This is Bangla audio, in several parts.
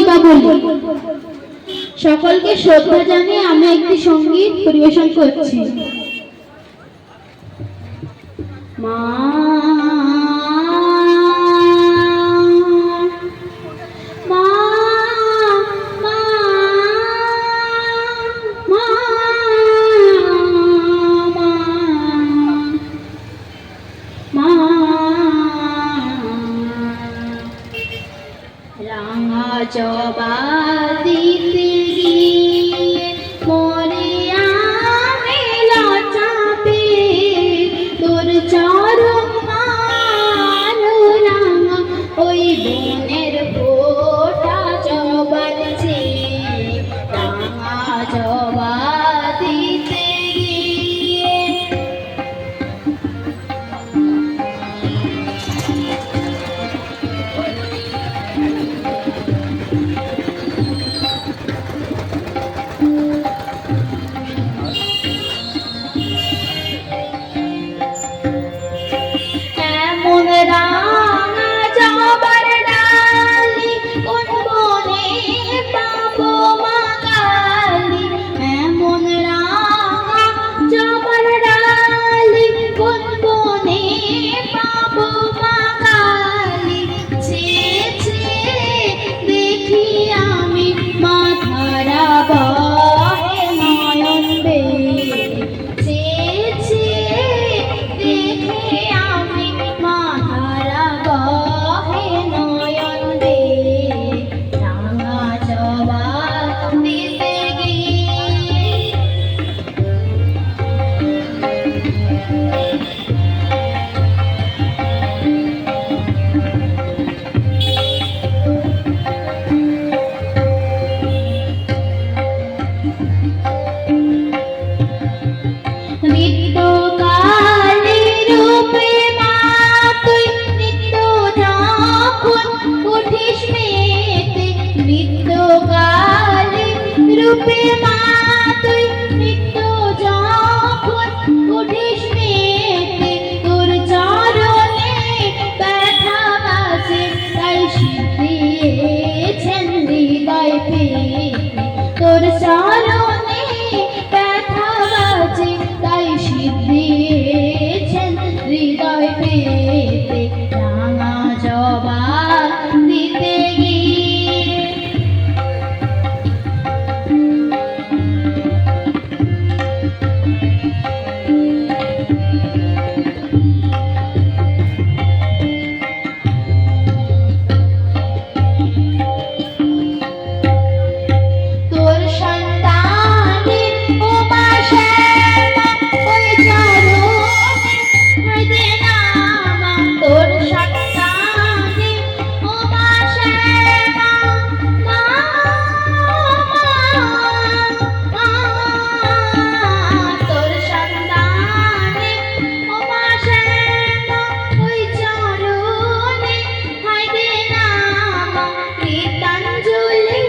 কবিতা বলি। সকলকে শ্রদ্ধা জানিয়ে আমি একটি সঙ্গীত পরিবেশন করছি। মা রাঙা জবা দিতে গিয়ে মরে আমি লজ্জাপে তোর চরণ মানো রাঙা ওই বনের ফোটা জবার চেয়ে রাঙা জবা দিতে গিয়ে রাঙা জবার ডালি কোন বনে পাবো মা কালী, এমন রাঙা জবার ডালি কোন বনে পাবো মা কালী। চেয়ে চেয়ে দেখি আমি মাথারা বহে নয়ন বেয়ে, চেয়ে চেয়ে দেখি আমি মাথারা বহে নয়ন বেয়ে রাঙা জবা দিতে গিয়ে। নিত্য কালী রূপে মা তুই নিত্য যখন উঠিস মেতে, নিত্য কালী রূপে মা তুই নিত্য যখন উঠিস মেতে, তোর চরণে ব্যথা বাজে তাই শিখিয়েছেন হৃদয় পেতে, তোর চরণে ব্যথা বাজে তাই শিখিয়েছেন হৃদয় পেতে রাঙা জবা দিতে গিয়ে। তোর সন্তানের ও মা শ্যামা ওই চরণে হইতে নামা, তোর সন্তানের ও মা শ্যামা মা তোর সন্তানের ও মা শ্যামা ওই চরণে হইতে নামা। কীর্তঞ্জলি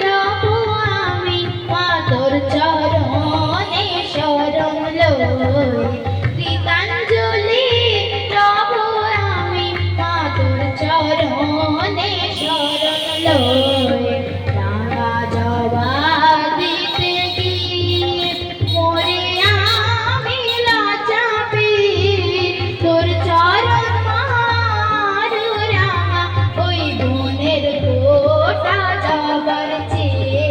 রব আমি মা তোর চরণে শরণ লই, কীর্তঞ্জলি রব আমি মা তোর চরণে শরণ লই রাঙা জবা দিতে গিয়ে মরে আমি লজ্জা পেয়ে তোর চরণ মানো রাঙা ওই বনের ফোটা জবার চেয়ে